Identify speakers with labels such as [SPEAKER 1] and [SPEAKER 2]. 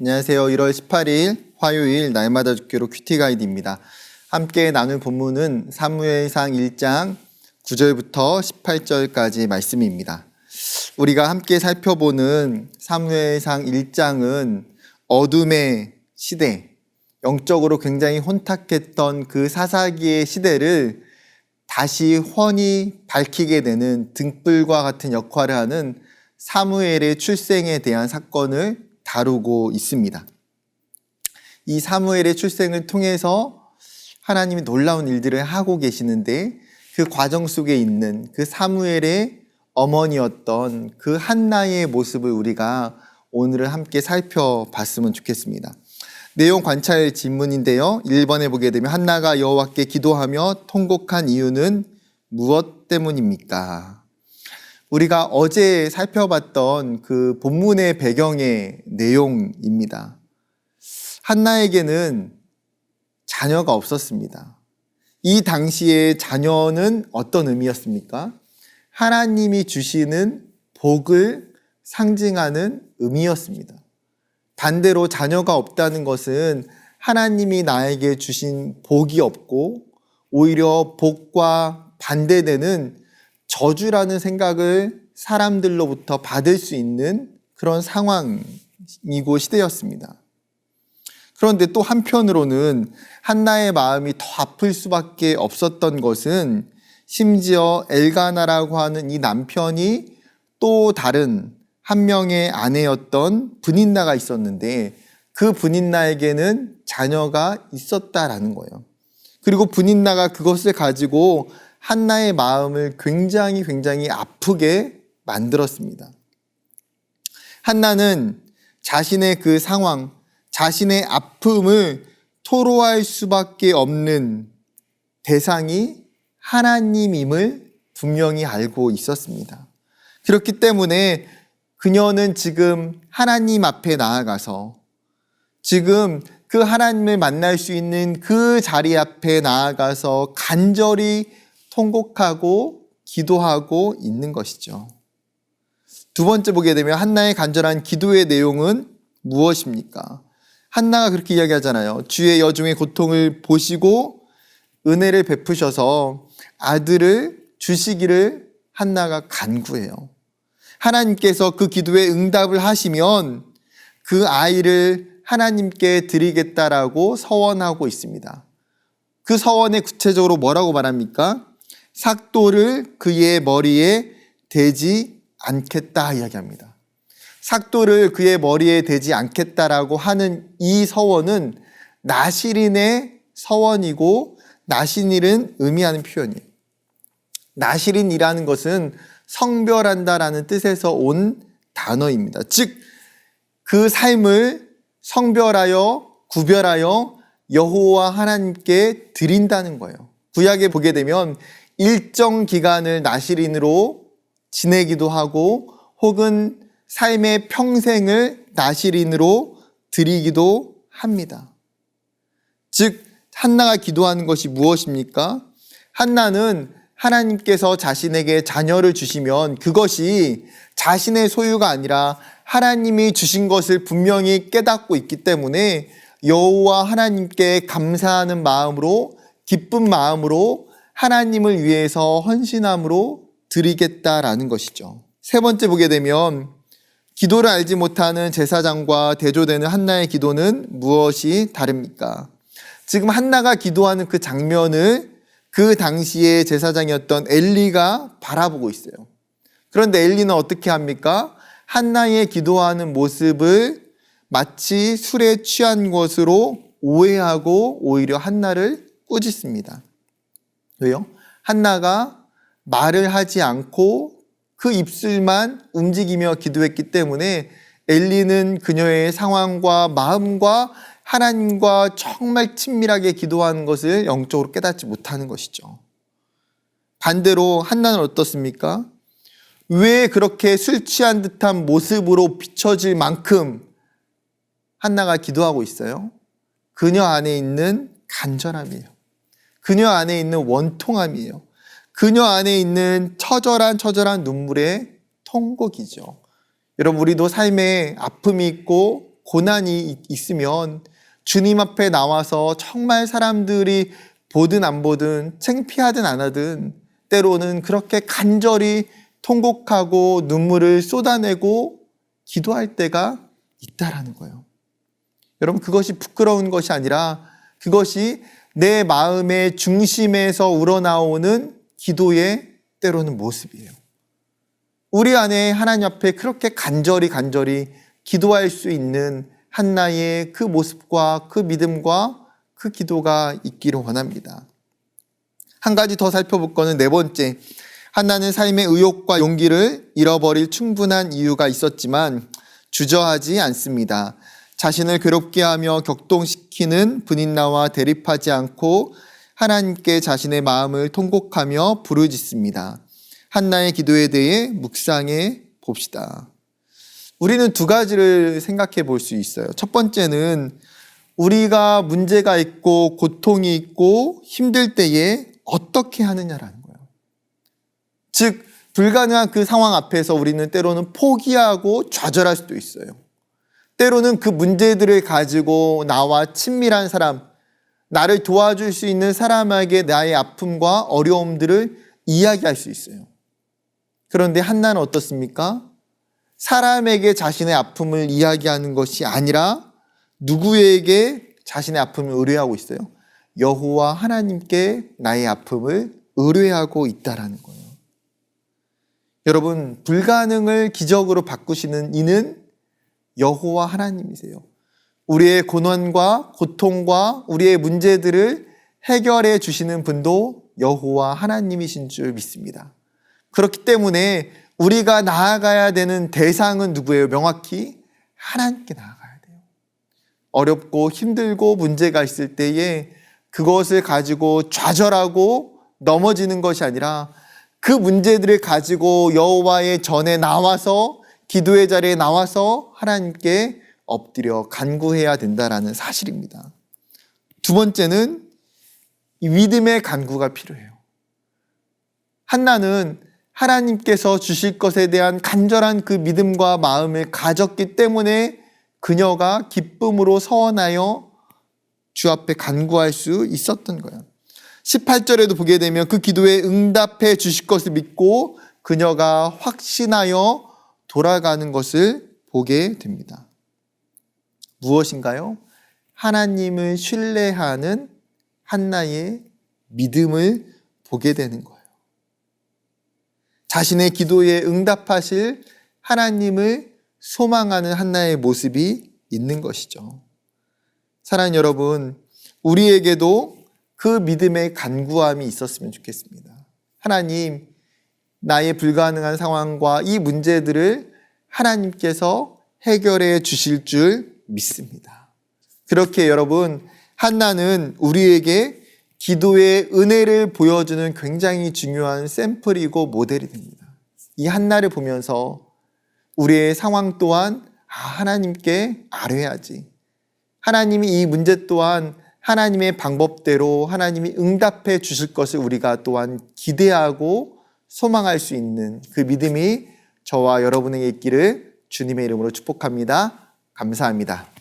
[SPEAKER 1] 안녕하세요. 1월 18일 화요일 날마다 죽기로 큐티 가이드입니다. 함께 나눌 본문은 사무엘상 1장 9절부터 18절까지 말씀입니다. 우리가 함께 살펴보는 사무엘상 1장은 어둠의 시대, 영적으로 굉장히 혼탁했던 그 사사기의 시대를 다시 훤히 밝히게 되는 등불과 같은 역할을 하는 사무엘의 출생에 대한 사건을 다루고 있습니다. 이 사무엘의 출생을 통해서 하나님이 놀라운 일들을 하고 계시는데 그 과정 속에 있는 그 사무엘의 어머니였던 그 한나의 모습을 우리가 오늘은 함께 살펴봤으면 좋겠습니다. 내용 관찰 질문인데요. 1번에 보게 되면 한나가 여호와께 기도하며 통곡한 이유는 무엇 때문입니까? 우리가 어제 살펴봤던 그 본문의 배경의 내용입니다. 한나에게는 자녀가 없었습니다. 이 당시에 자녀는 어떤 의미였습니까? 하나님이 주시는 복을 상징하는 의미였습니다. 반대로 자녀가 없다는 것은 하나님이 나에게 주신 복이 없고 오히려 복과 반대되는 저주라는 생각을 사람들로부터 받을 수 있는 그런 상황이고 시대였습니다. 그런데 또 한편으로는 한나의 마음이 더 아플 수밖에 없었던 것은 심지어 엘가나라고 하는 이 남편이 또 다른 한 명의 아내였던 브닌나가 있었는데 그 브닌나에게는 자녀가 있었다라는 거예요. 그리고 브닌나가 그것을 가지고 한나의 마음을 굉장히 아프게 만들었습니다. 한나는 자신의 그 상황, 자신의 아픔을 토로할 수밖에 없는 대상이 하나님임을 분명히 알고 있었습니다. 그렇기 때문에 그녀는 지금 하나님 앞에 나아가서 지금 그 하나님을 만날 수 있는 그 자리 앞에 나아가서 간절히 통곡하고 기도하고 있는 것이죠. 두 번째 보게 되면 한나의 간절한 기도의 내용은 무엇입니까? 한나가 그렇게 이야기하잖아요. 주의 여종의 고통을 보시고 은혜를 베푸셔서 아들을 주시기를 한나가 간구해요. 하나님께서 그 기도에 응답을 하시면 그 아이를 하나님께 드리겠다라고 서원하고 있습니다. 그 서원에 구체적으로 뭐라고 말합니까? 삭도를 그의 머리에 대지 않겠다 이야기합니다. 삭도를 그의 머리에 대지 않겠다라고 하는 이 서원은 나실인의 서원이고 나실인은 의미하는 표현이에요. 나실인이라는 것은 성별한다라는 뜻에서 온 단어입니다. 즉, 그 삶을 성별하여 구별하여 여호와 하나님께 드린다는 거예요. 구약에 보게 되면 일정 기간을 나실인으로 지내기도 하고 혹은 삶의 평생을 나실인으로 드리기도 합니다. 즉 한나가 기도하는 것이 무엇입니까? 한나는 하나님께서 자신에게 자녀를 주시면 그것이 자신의 소유가 아니라 하나님이 주신 것을 분명히 깨닫고 있기 때문에 여호와 하나님께 감사하는 마음으로 기쁜 마음으로 하나님을 위해서 헌신함으로 드리겠다라는 것이죠. 세 번째 보게 되면 기도를 알지 못하는 제사장과 대조되는 한나의 기도는 무엇이 다릅니까? 지금 한나가 기도하는 그 장면을 그 당시에 제사장이었던 엘리가 바라보고 있어요. 그런데 엘리는 어떻게 합니까? 한나의 기도하는 모습을 마치 술에 취한 것으로 오해하고 오히려 한나를 꾸짖습니다. 왜요? 한나가 말을 하지 않고 그 입술만 움직이며 기도했기 때문에 엘리는 그녀의 상황과 마음과 하나님과 정말 친밀하게 기도하는 것을 영적으로 깨닫지 못하는 것이죠. 반대로 한나는 어떻습니까? 왜 그렇게 술 취한 듯한 모습으로 비춰질 만큼 한나가 기도하고 있어요? 그녀 안에 있는 간절함이에요. 그녀 안에 있는 원통함이에요. 그녀 안에 있는 처절한 눈물의 통곡이죠. 여러분, 우리도 삶에 아픔이 있고 고난이 있으면 주님 앞에 나와서 정말 사람들이 보든 안 보든 창피하든 안 하든 때로는 그렇게 간절히 통곡하고 눈물을 쏟아내고 기도할 때가 있다라는 거예요. 여러분, 그것이 부끄러운 것이 아니라 그것이 내 마음의 중심에서 우러나오는 기도의 때로는 모습이에요. 우리 안에 하나님 앞에 그렇게 간절히 기도할 수 있는 한나의 그 모습과 그 믿음과 그 기도가 있기를 원합니다. 한 가지 더 살펴볼 거는 네 번째, 한나는 삶의 의욕과 용기를 잃어버릴 충분한 이유가 있었지만 주저하지 않습니다. 자신을 괴롭게 하며 격동시키는 분인나와 대립하지 않고 하나님께 자신의 마음을 통곡하며 부르짖습니다. 한나의 기도에 대해 묵상해 봅시다. 우리는 두 가지를 생각해 볼 수 있어요. 첫 번째는 우리가 문제가 있고 고통이 있고 힘들 때에 어떻게 하느냐라는 거예요. 즉, 불가능한 그 상황 앞에서 우리는 때로는 포기하고 좌절할 수도 있어요. 때로는 그 문제들을 가지고 나와 친밀한 사람, 나를 도와줄 수 있는 사람에게 나의 아픔과 어려움들을 이야기할 수 있어요. 그런데 한나는 어떻습니까? 사람에게 자신의 아픔을 이야기하는 것이 아니라 누구에게 자신의 아픔을 의뢰하고 있어요? 여호와 하나님께 나의 아픔을 의뢰하고 있다라는 거예요. 여러분, 불가능을 기적으로 바꾸시는 이는 여호와 하나님이세요. 우리의 고난과 고통과 우리의 문제들을 해결해 주시는 분도 여호와 하나님이신 줄 믿습니다. 그렇기 때문에 우리가 나아가야 되는 대상은 누구예요? 명확히 하나님께 나아가야 돼요. 어렵고 힘들고 문제가 있을 때에 그것을 가지고 좌절하고 넘어지는 것이 아니라 그 문제들을 가지고 여호와의 전에 나와서 기도의 자리에 나와서 하나님께 엎드려 간구해야 된다라는 사실입니다. 두 번째는 이 믿음의 간구가 필요해요. 한나는 하나님께서 주실 것에 대한 간절한 그 믿음과 마음을 가졌기 때문에 그녀가 기쁨으로 서원하여 주 앞에 간구할 수 있었던 거예요. 18절에도 보게 되면 그 기도에 응답해 주실 것을 믿고 그녀가 확신하여 돌아가는 것을 보게 됩니다. 무엇인가요? 하나님을 신뢰하는 한나의 믿음을 보게 되는 거예요. 자신의 기도에 응답하실 하나님을 소망하는 한나의 모습이 있는 것이죠. 사랑하는 여러분, 우리에게도 그 믿음의 간구함이 있었으면 좋겠습니다. 하나님, 나의 불가능한 상황과 이 문제들을 하나님께서 해결해 주실 줄 믿습니다. 그렇게 여러분, 한나는 우리에게 기도의 은혜를 보여주는 굉장히 중요한 샘플이고 모델이 됩니다. 이 한나를 보면서 우리의 상황 또한 하나님께 아뢰야지. 하나님이 이 문제 또한 하나님의 방법대로 하나님이 응답해 주실 것을 우리가 또한 기대하고 소망할 수 있는 그 믿음이 저와 여러분에게 있기를 주님의 이름으로 축복합니다. 감사합니다.